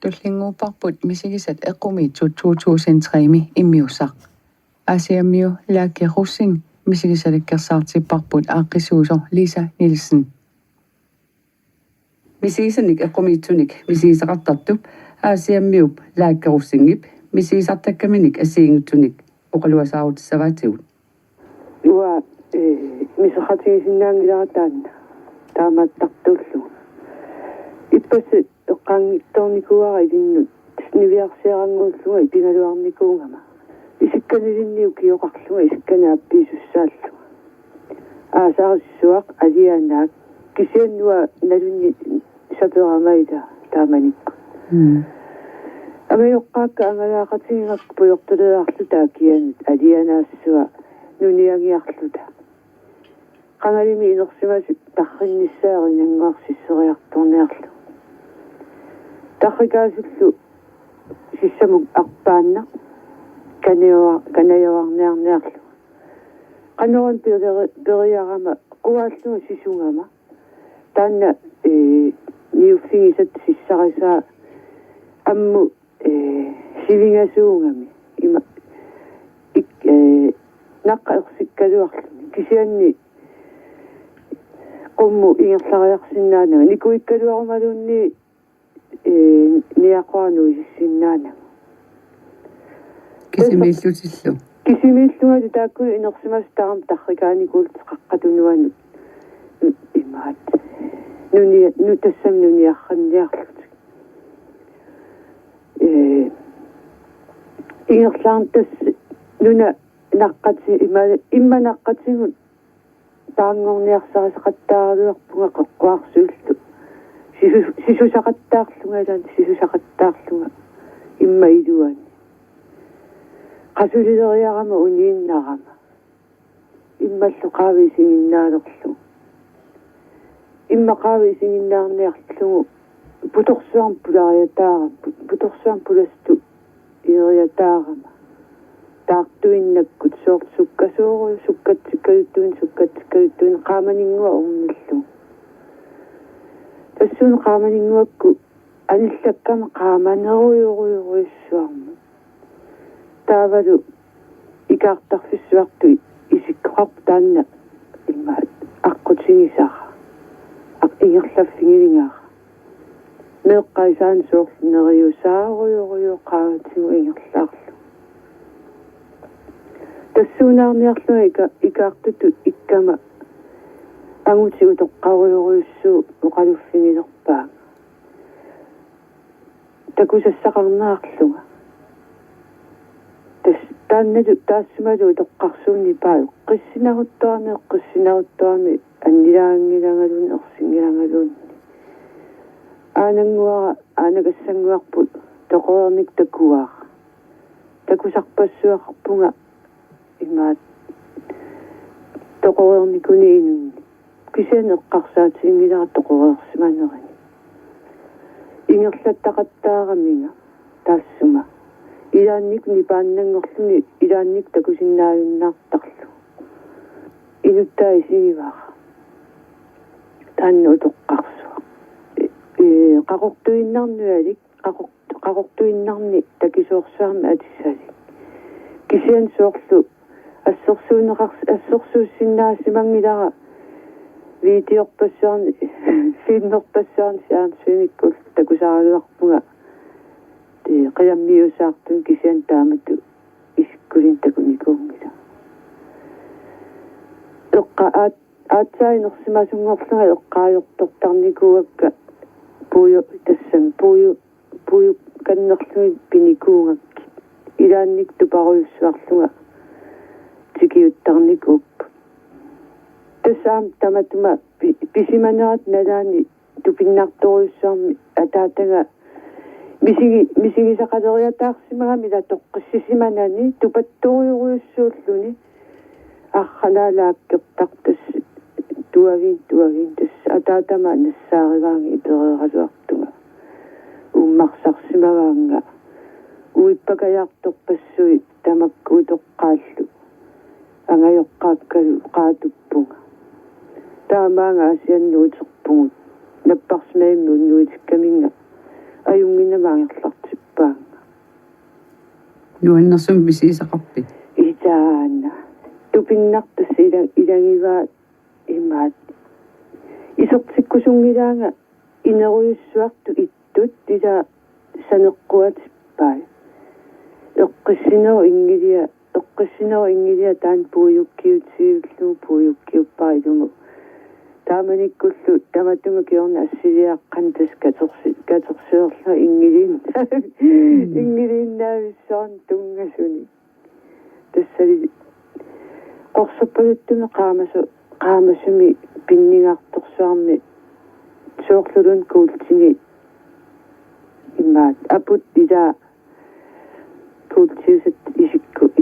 tullinguuparput misigisat eqqumiitsut 2003 immiussaq asiammiu laakkiqussin misigisalikkersaartipparput aaqqisuusor Lisa Nielsen misigisanik eqqumiitsunik misigisaqartartup aasiammiup laakkerussingip misigisartakkaminik asiingutsunik oqaluasaarutissavaatigut uа мисахатигисиннаангиларатаанна таамааттартууллу иппасси эққаангитторникуара илиннут нивиарсиарангууллуга ипингалуарникуунгама исикканилинниу киоқарлуга исиккана аппиисуссааллуга аасаарissуақ алианаак кисианнуа налунни саперамайда тааманикка амиоққаакка ангалаақатигингак пуйортулеарлу таакианут алианаассуа нуниагиарлута qangalimi inersimasi tarrinnissaarinnanguarsisseriartorniarlu tarrikaasullu sissamuk arpaanna kanajoarniarniarlu qanoran periarama quaalluga sisungama taanna niuffigisat sissarisaa ammu sivingasuungami ima naqqa ersikkaluarlu kisianni qummu ingerlariarsinnaanaga nikuikkaluarumalunni niaqaanu issinnaanaga kisimiillugali taakkulu inersimas taaram tarrikaanikul qaqqatunuanu imaat nutassam nuniarranniarlut ingerlaartas nuna naqqati imma naqqatigut таангорниарсарисақаттааруйарпунга қеққуарсууллу сисусақаттаарлунгалаан сисусақаттаарлунга имма илуани qasулилериарама унииннарама иммаллу qaavисигиннаалерлу имма qaavисигиннаарниарлугу путорсуарм пулариатаара путорсуарм пуласту иериатаарама таартуиннаккут соорт суккасууру суккатсиккалуттуин qaamaniнгуа орниллу тассуун qaamaniнгуакку аниллаккама qaamaneruйоруйоруйссуарма таавалу икаартарфиссуарту исиккоқарп таанна иммаат аққутсигисара ингерлаффигилингаара меэққаисаан соорлунериусааруйоруйо qaаватсигу ингерлаарлу тассуунаарниарлуга икаартуту иккама ангутигу тоққаруйоруйуссуу оқалуффигилерпаа такусассақарнаарлуга таанналу таассумалу тоққарсуунни паа қиссинарутторами аннилаангилагалун ерсингилагалуунни аанангуара аанагассангуарпут тоқоерник такуаа такусарпассуақарпунга имаат тоқоерникуниинун кисианеққарсаатингилара тоқоерсиманерани ингерлаттақаттаараминга таассума илаанник нипааннангорлуни илаанник такусиннаавиннаартарлу инуттаа исигивара таанну тоққарсуа қақортуиннарнуалик қақортуиннарни такисоорсуарма атиссали кисиан соорлу ассорсуусиннаасимангилара видеорпассуарни филмерпассуарни саансуиниккул такусааруарпунга те қиаммиусаартун кисиан таамату искулин такуникуунгила эққа аатсаинерсимасунгорлуга эққаajortortarnikuakka пуйо тассам пуйо каннерлуги пиникуунгакки илаанник тупаруйуссуарлуга тикиуттарникуп тассаам таматума писиманерат налаани тупиннарторуйуссуарми атаатага мисигисақалериатаарсимагами ла тоққиссисиманани тупатторуйуруйуссууллуни арханаалааккертартас туавин тас атаатама нассаариваанги иперералуартуга уммарсарсимаваанга уиппакаярторпассуи тамакку тоққааллу ангайоққааккалу qaatuppunga таамаанга асианнуутеқпугут наппарсимаимму нуутиккаминга ajungina maangerlartippaanga Nuannersum misiisaqarpit. itaana tupinnartus ilangivaa immaat isortikkusungilaanga ineruyussuartu ittut ila saneqquatippai eqqissinero ingilia taan puuyukkiutsiullu taamanikkullu tamatunga kiorna assiliaqqan tas katorseerla ingiliinnaavissaan tungasuni tassali qorsorpaluttumi qaamasumi pinningaartorsuarmi soorlulun kuultini immaat aput ila kuultiusat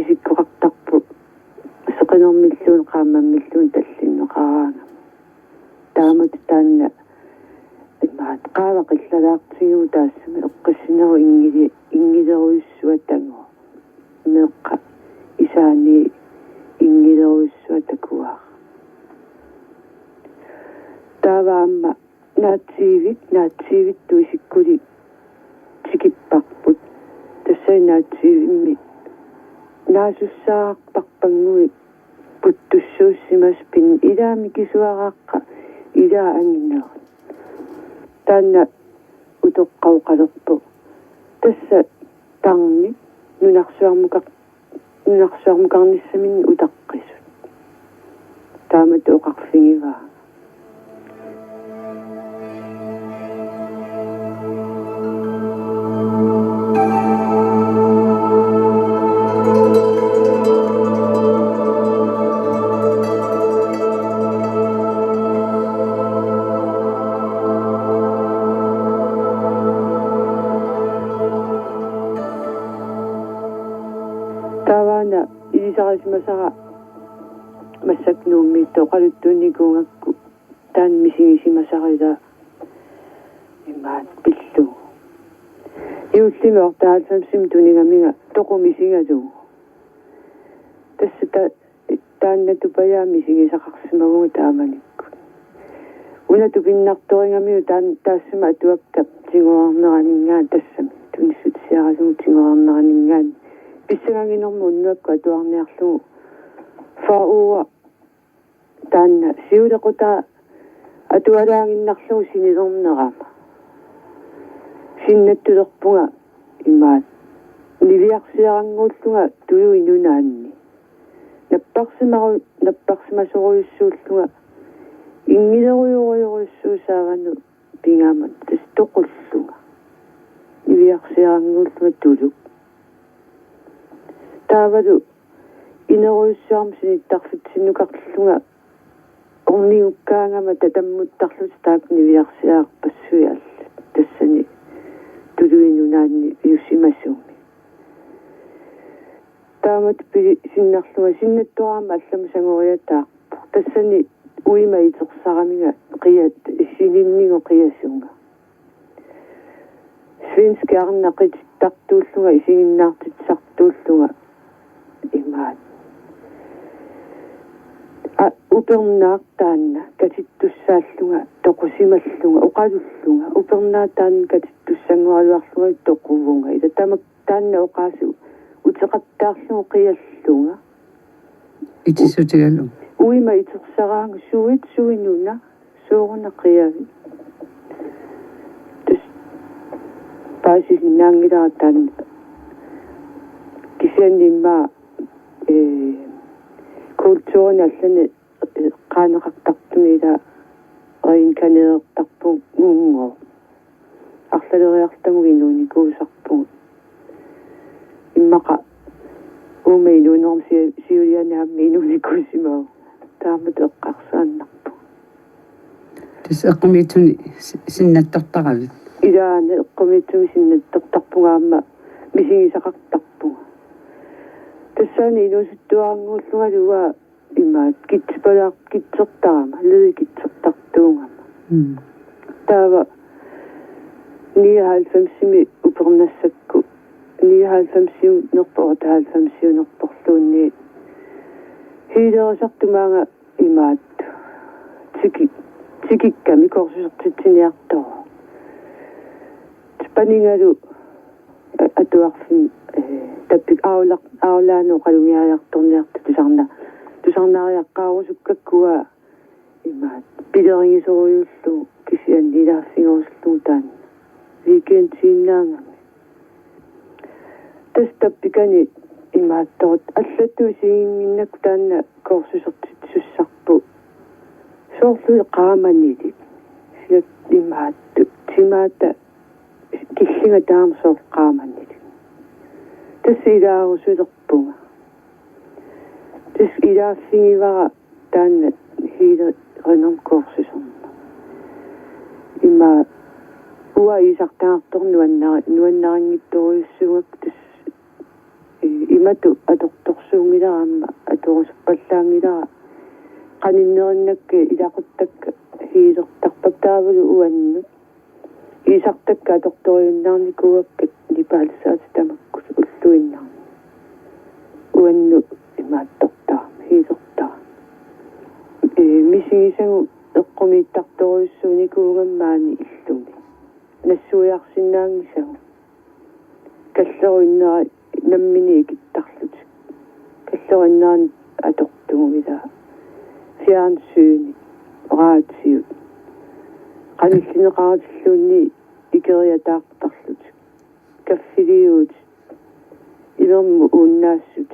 isikkuqartarpu seqanermilluun qaamammilluun tallinneqaraanga taamat taanna immaat qaavaqillalaartigiu taassami eqqissinero ingileruyussuatango meeqqa isaani ingileruyussuatakuaa taavaamma naatsiivittu isikkuli tikipparput tassai naatsiivimmi naasussaaqparpangui puttussuussimas pin ilaami kisuaraaqqa ilaa anginnerat taanna utoqqauqalerpu tassa tarni nunarsuarmukarnissamin utaqqisut taamat oqarfingivaa taavaana ilisarisimasara massaknuummiitto qaluttuunnikuungakku taan misingisimasarila immaat pillu iullimi ortaalsamsim tuningamiga toqumisingalu tassa taanna tupayaa misingisaqarsimagugu taamanikku una tupinnartoringamiu taassima atuakkap tinguarneraningaan tassami tunissutiarasugu tinguarneraningaan pissanganginormu unnuakku atuarniarlugu fa'uwa taanna siulequta atualaanginnarlugu sinilernerama sinnattulerpunga immaat niviarsiaranguulluga tuyu inunaanni nappaqsimasoruyussuulluga ingileruyuruйорусsuusaavanu pingaamat tas toqulluga niviarsiaranguulluga tuluk taavalu ineruyussuarmsinittarfitsinnukarlunga orniukkaangama tatammuttarlut taak niviarsiaarpassuiall tassani tuluinunaanni yussimassuumi taamat pili sinnarluga sinnattuaraama allamusangoriataarpu tassani uima itersaaramiga qiyat sininnigo qiyassunga svenska arnaqittartuulluga isinginnaartitsartuulluga immaat upernaartaanna katittussaallunga toqusimallunga uqalulluga upernaataanna katittussangualuarluga toquvunga ila tamaktaanna oqaasu uteqattaarlugu qiyallunga Itisutigallu. uima itersaraanga suinuna sooruna qiyavi tas paasisinnaangilaraataanna kisiannimma kultuurin allani qaanaqartartumila reinkaneertarpu uungo арлалериартагуинууни куусарпу иммаqa уумеилуунерм сиулианаамми инууни куусимаа таамат эққарсааннарпу тис эққумиитуни синнаттартаравит илаана эққумиитсуми синнаттартарпугаама мисигисақартарпуга тассаани инуусуттуарангууллугалуа имаат китсертарама луи китсертартуунгама таава 99-ми упернассакку 99-нерпо 98-нерпорлуунни хилерисартумаага имаат тикикками корсусертитсиниартоо Paningaru atuarfim tappik aulaanu qalungiajartorniartu tusarnaariaqqaarusukkakkua imaat pileringisoruyullu kisian ilaaffingorullu taan weekendsiinnaangami tas tappikani imaattorut allatuusiinginnak taanna korsusertit sussarpu soorlu qaamannitit siat imaattu timaata killinga taamsoor qaamannitit tas ilaarusulerpunga tas ilaaffingivara taanna hiilerenam korsuserna ima uwa isartaartor nuannaringittoriussugak tas imatu atortorsuungilaramma atorusppallaangilara qaninnerinakke ilaquttakka hiilertarpaktaavulu uannut isartakka atortoriunnaarnikuakkat nipaalsaati tamakkut ulluinnarni uannu imaattortaa hiilertaa misigisagu eqqumiittartoriussuunikuugammaani illuni nassuiarsinnaangisagu kalleruinnera nammini ikittarlut kallerunnaan atortugumila fjernsyni raatsiut qanillineqaratillunni ikeriataaqtarlut kaffiliut ilermu uunaassut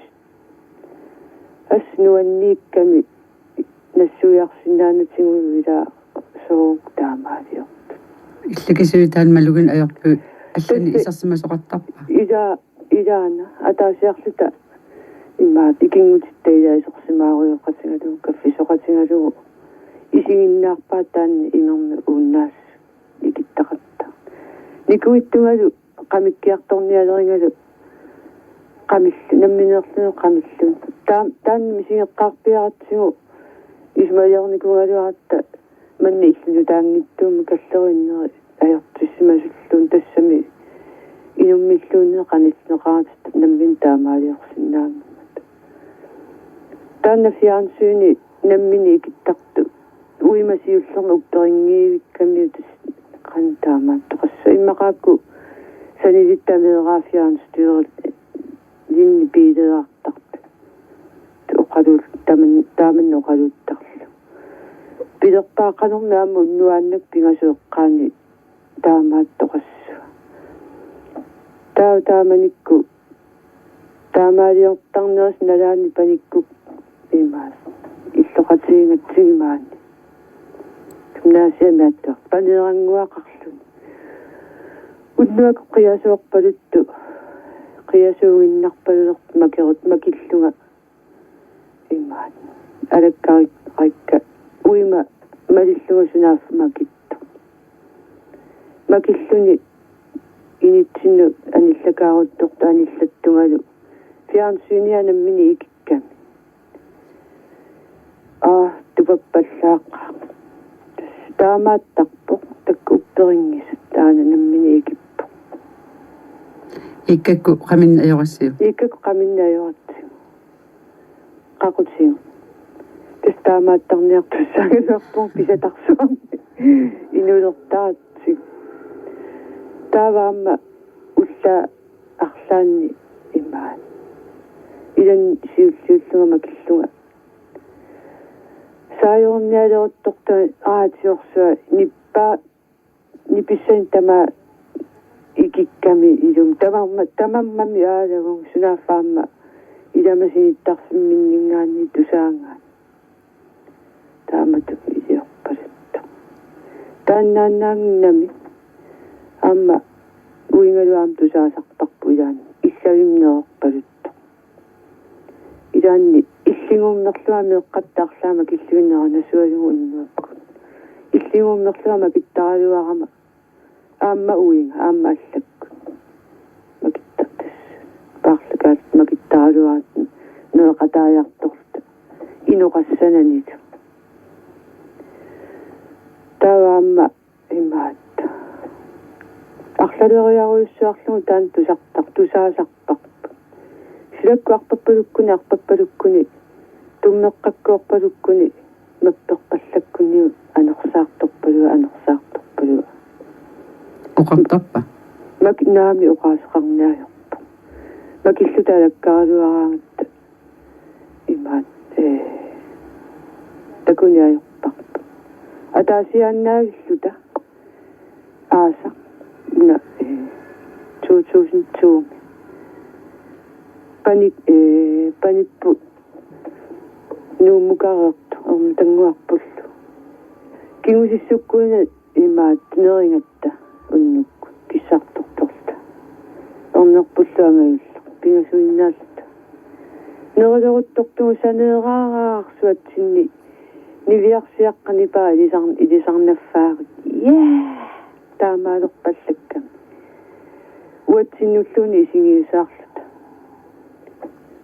asnuanniikkami nassuiarsinnaanatiguila sook taamaaliort иллакисуитаан малугин аярпу аллани исарсимасоқартарпа ilaana ataasiarluta immaat ikingutitta ilaisорсимааруйоққатингалу каффисоқатингалу исигиннаарпаа таанни имерми ууннаас икиттақатта никуиттунгалу qamikkiartornialeringalu qamillu nammineerlunu qamillun taanni misigeqqaarpiaratsigu ismaliarnikugaluaratta manni illunu taangittuuma kallerinneri ajartussimasulluun tassami inummilluunne qanillineqaratut nammin taamaaliorsinnaammat taanna fjernsyni nammini ikittartu uimasiullerma ukteringgiivikkamiutus qantaamaattoqassa immaqaakku sanilittameeraa fjernstyret linni piileertartu tuqalul taaman oqaluttarlu pilerpaaqanermi aamma unnuaannak pingasueqqaani taamaattoqassa taamanikku taamaaliortarneres nalaani panikku imaas illoqatiingatsigimaani gymnasiamiattor paneranguaqarlun unnuakku qiasuorpaluttu qiasuuginnarpalulerp makerut makilluga imaat alakkarikka uima malilluga sunaaffamakitto makilluni initsinnu anillakaaruttortu anillattungalu fjernsynianammini ikikkami tupappallaaqqa taamaattarpoq takku upperingisut taana nammini ikippo иккакку qaminn ajорассиу ikakku qaminnaajoratigu qaqutigu tas taamaattarniartussaagalerpung pisatarsuarni inulertaatigu taavaamma ulla arlaanni immaat ilan siulluulluga makilluga saajornialeortorta aatiorsuа nipissan tama ikikkami ilum tamammami aalavung sunaaffaamma ilamasinittarsимминнингаанни тусаангаат таамату илиорпалутта тааннааннаангиннами аама уингалуаам тусаасарпарпу илаани иллавимнеэрпалутта илаанни иллингуммерлуами эққаттаарлаама киллуиннера насуалугу уннуакку иллингуммерлуама киттаралуарама аама уинга аама аллакку макиттартас paarlakaat makittaaluaat neeqataajartorta inoqassananit tawaamma imaat арлалериаруйуссуарлугу таан тусаасарпарпа силаккуарпаппалуккуни арпаппалуккуни туммеққаккуорпалуккуни маппеққаллаккуниу анерсаарторпалуа оқартарпа Naami uqaasaqarniajorpa. Makillutaalakkaruaraangata imaat takuniajorparpa. Ataasiaannaavilluta aasa na 2002 panippu nuumukareertu tanguarpullu kingusissukkuina imaat neringatta unnukku kissartortorta ornerpulluangaillu pingasuinnaallata neriloruttortugu saneeraaraarsuatsinni niviarsiaqqanipaa ilisarnaffaarit taamaalorpallakkam uatsinnulluni isingiisaarluta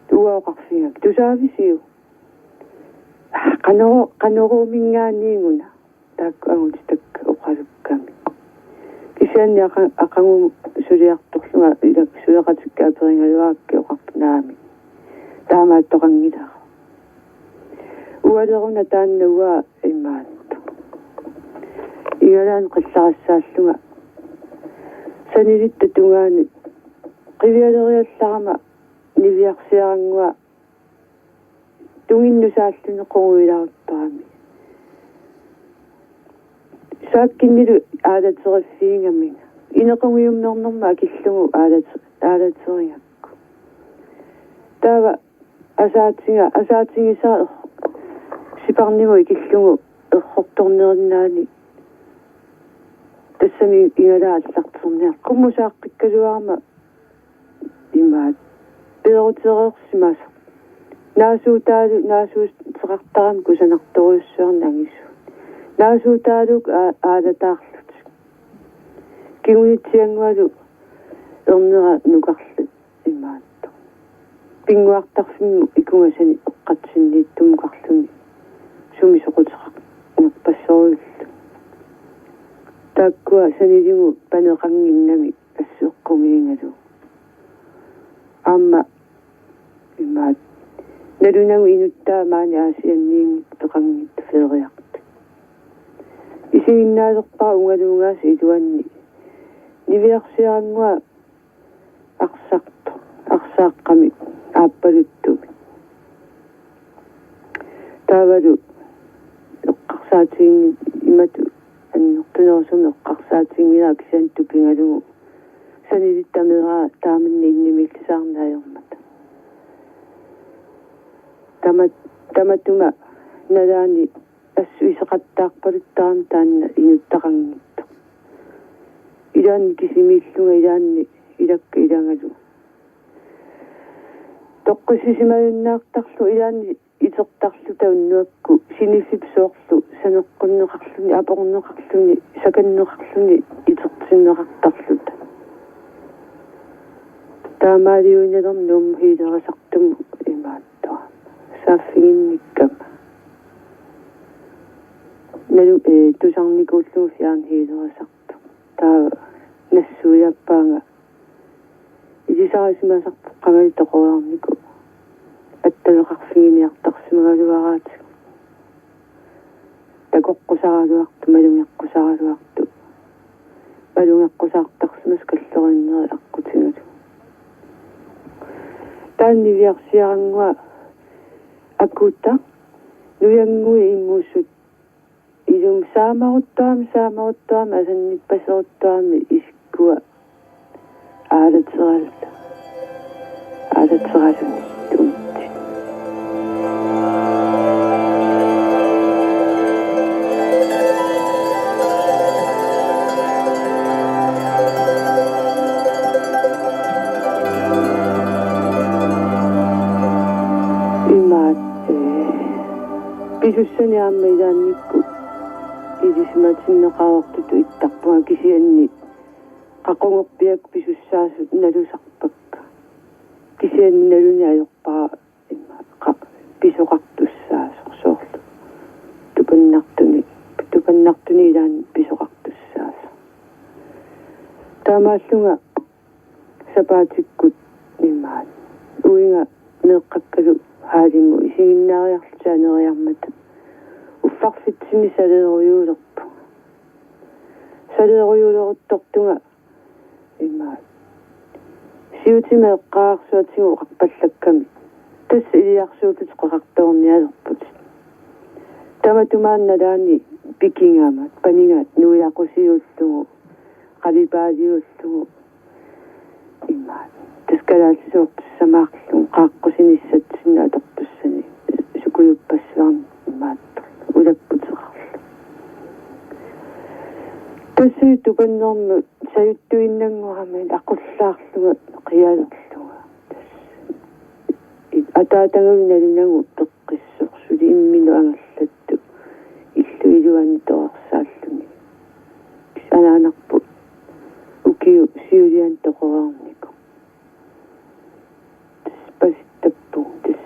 tuaoqarfingak tusaavisiu qanoroomingaaniinguna taakku angutitakka uqalukkami kisianni aqangu suliartorlunga ilak suleqatikka aperingaluaakki oqarpunaami taamaattoqangilaa ualeruna taannauaa imaattu igalaan qillarassaalluga sanilitta tungaani qivialeriallarama niviarsiarangua tunginnusaalluni qoruilaarpaami saakkinnilu aalaterifiingamminga inequngiumnernerma akillugu aalateringakku taava asaatingisaa siparnimu ikillugu errortornerinnaani тассами игалааллартэрниар куммусааққиккалуарма имаат перутереерсимас наасуус теқартарам кусанарторуйуссуарнагису наасуутаалук аалатаарлут кигунитсиангуалу ернера нукарлут имаатто пингуартарфимму икунгасани эққатсиннииттумукарлуни сумисоқутеқақ нерпассоруйуллу takkua saniligu paneqanginnami assuqqumиингалу аама имаат налунагу инуттаа маани аасианниингит пеқангит фериарт исигиннаалерпаа унгалуугаас илуанни нивиарсиарангуа арсааққами ааппалуттуми таавалу эққарсаатиинги имату аннертунерсуми эққарсаатингилаа кисанту пингалугу санилиттамераа тааманни иннимиллисаарнааермата таматума налаани ассуисеқаттаарпалуттарам таанна инуттақангитто илаанни кисимииллунга илаанни илакка илангалу тоққисисимаюннаартарлу илаанни итертарлу тауннуакку синиффипсоорлу санеққуннеқарлуни апорнеқарлуни саканнеқарлуни итертиннеқартарлута таамаалиунилернум хилерасартуму имааттуа сааффигинниккама налу тусарникууллуу фиаан хилерасарту таа нассуяппаанга илисарасимасарпу қамали тоқоарнику атталеқарфигиниартарсимагалуараат такоққусаралуарту малунгеққусаралуарту малунгеққусаартарсимас каллериннери аққутигалу тааннивиарсиарангуа акута нуянгуи иммуссут илум саамаруттаами асанниппасеруттаами искуа аалатералуни тунти писуссани аама илаанникку илисматиннеқаавартуту иттарпуга кисианни қақунгорпиак писуссаасут налусарпакка кисианни налуни аёрпаа имма писоқартуссаасорсоорлу тупаннартуни илаан писоқартуссааса таамааллунга сапаатиккут иммаат уинга неэққаккалу хаалингу исигиннаариарлутаанериармата уффарфитсини салееруйуулерпу салееруйуулеруттортунга имма сиутимеэккаарсуатигу қарпаллакками тас илиарсуутут қоқарторниалерпут таматумаанналаани пикингаамат панингаат нуяқусиуллугу қалипаалиуллугу имма таскалаалсуортуссамаарлугу қааққусиниссатсинна атортуссани сукуйуппассуарни имааттор улаппутеқарлу тассуи туканнэрму саюттуиннангурамин аққуллаарлуга қиалерлуга атаатагавиналинагу пеққиссорсули иммину ангерлатту иллу илуани тоорсааллуни анаанарпу укиу сиулиан тоқораарнику паситтаппу тас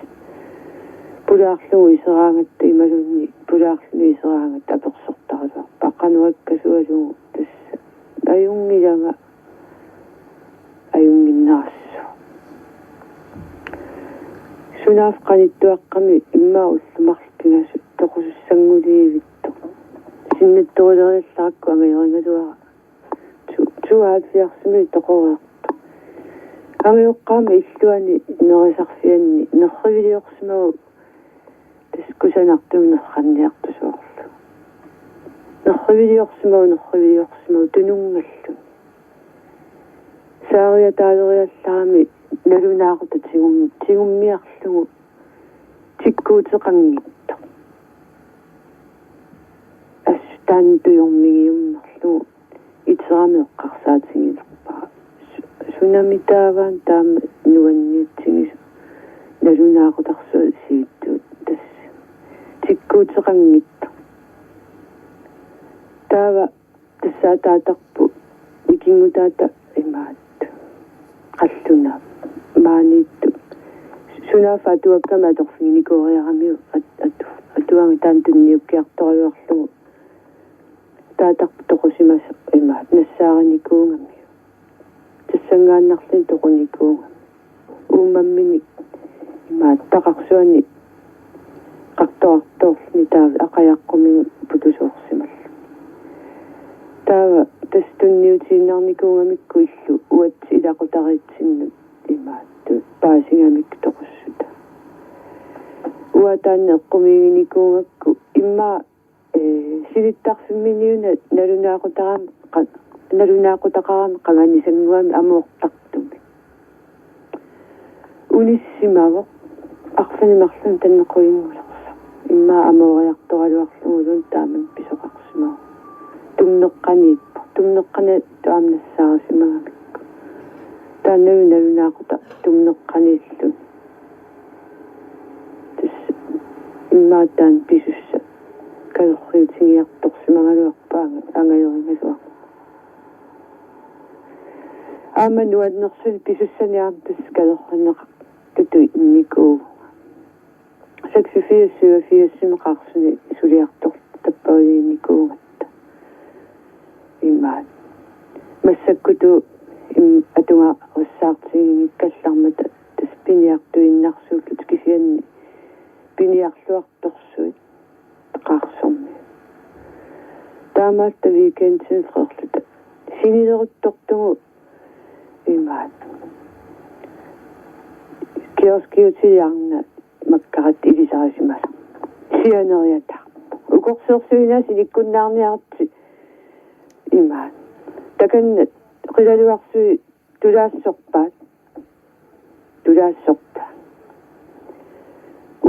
пулаарлугу исераангатта ималунни пулаарлугу исераангатта аперсортаралуар паққануаккасуалугу тасса аюнгилага аюнгиннаассу сунаaf qanittuaqqami иммауллумарлпигасу тоқусуссангулиивитто синнатторилериалларакку амаерингалуара туаатиарсими тоқореерто амиоққаама иллуани нерисарфианни нерривилиорсимагу таскусанартуми нерранниартусуорлу нерривилиорсимагу тунунгаллу саария таалериалларами налунаақута тигуммиарлугу тиккуутеқангитто ассутаантуйормигиуммерлугу итерамеэққарсаатингилерпаа сунамитааваан таама нуанниутсигису налунаақутарсуа сииттуут тасса тиккуутеқангитто таава тассаатаатарпу икингутаата имаат қаллуна maaниittу сунафатуаккама аторфигникоориарамиу атуанги таантунниуккиарторюарлугу таатарпу тоқусимас имаат нассаараникуунгами тассангааннарлин тоқуникуунга уумаммини имаат тақарсуани қартоарторлни таава ақаяққумигу путусуорсимал таава тастунниутииннарникуунгамикку иллу уат илақутариитсинну имаатту паасингамикку тоқуссута уатаанне эққумигиникуунгакку имма силиттарфимминиуна налунаақутақарами қаманисангуами амуортартуми униссимаво арфанимарлун таннеқуингулерса имма амоориарторалуарлугулун тааман писоқарсимаа тумнеққани таамнассаарисимагамикку тааннагу налунаақута тумнеққанииллу тас иммаатаан писусса калорриутингиарторсимагалуарпаага ангайорингасуа аамануаннерсуни писуссаниаам тас калорринеқа тутуи инникуу 84 симеқарсуни сулиартор таппаулиинникуугатта имаат массаккуту атунга уссаартигиниккаллармата тас пиниартуиннарсууллут кисианни пиниарлуарторсуит тақарсорми таамаатта викендсин фрерлута синилеруттортугу имаат киоскиутилиарна маккарат илисарисимаса сианериата укорсуорсуинаас иликкуннаарниарти имаат таканнат қилалуарсуи тулаассорпаат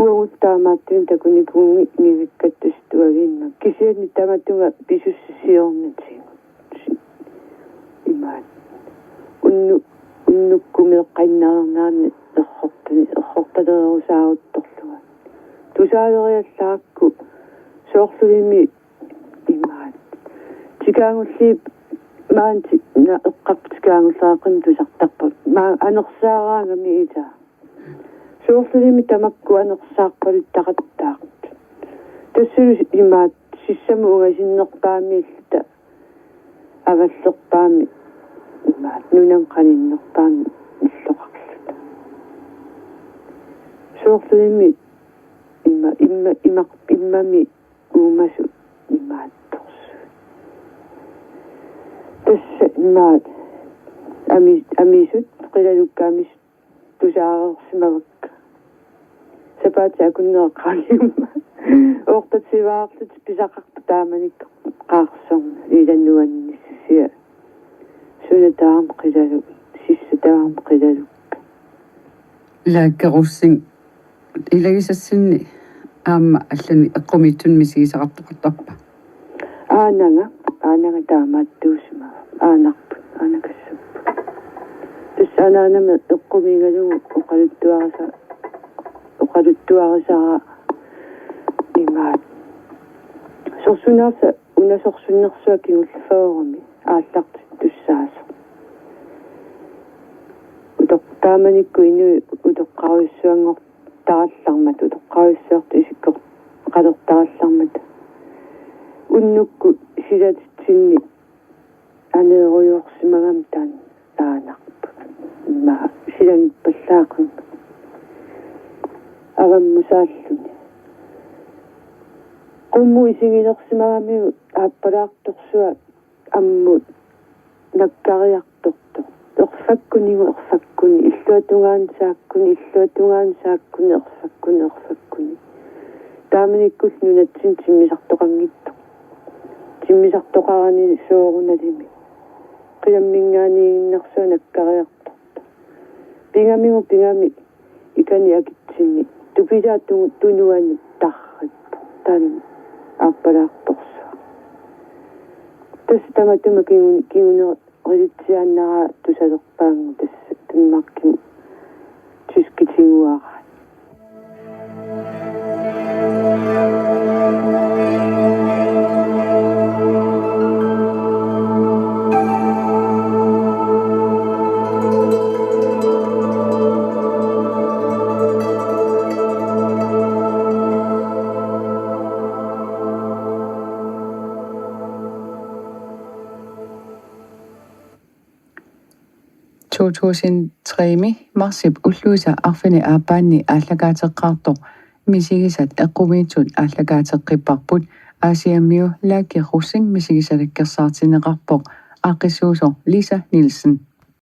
уагуттаамааттуин такуникуунги мивиккаттустуагиинна кисианни таматунга писуссисиорнатигу имаат уннуккумеэққиннаарнаани эрхорталерусаагутторлуга тусаалериаллаакку соорлулими имаат тикаангуллип маанти на эққартикаангуллаақин тусартарпут маа анерсаараангами ита соорлулими тамакку анерсаарпалут тақаттаақт тассулу имаат сиссаму угасиннерпаамииллута аваллерпаами имаат нунам қаниннерпаами иллоқарлута соорлулими иммами уумасу имаатторсу тасса имаат амисут қилалуккаамис тусаарерсимавакка сапаати акуннеэққаниумма оортатсиваартут писақарпу тааманик қаарсорна иланнуанниссия сунатаам қилалу сиссатаам қилалу лааккеруссин илагисассинни аама аллани эққумиттун мисигисақартоқартарпа аанага таамааттуусима аанарпу аанакассаппу туссаанаанами эққумигалугу оқалуттуарисаа имаат сорсунаарса унасорсуннерсуа кигуллафаорами ааллартут туссаасо утоқтааманикку ину утоққаруйссуангор тараллармат утоққаруйссуарту исиккор қалертараллармат уннукку силатитсинни анееруйорсимагам таан таанарпу ма силангиппаллаақун аваммусааллуни qummu isingilерсимагами ааппалаарторсуа амму наккариарторто ерфаккуни иллуатунгаан сааккуни тааманиккул нунатсин тиммисартоқарани соорунalimi қиламмингаанигиннарсуа наккариарторто пингами икани акитсинни тупилаату тунуани тарриппо таан ааппалаарторсуа тастаматума киуне рилитсианнара тусалерпаангу тасса танмаркин тускитигуара Tuusin marsip ulluusa arfini aapaanni aallakaateqqaartoq misigisat eqqumiitsut aallakaateqqipparput aasiammiu laakkirussing misigisalakkersaartineqarpoq aaqissuusor Lisa Nielsen.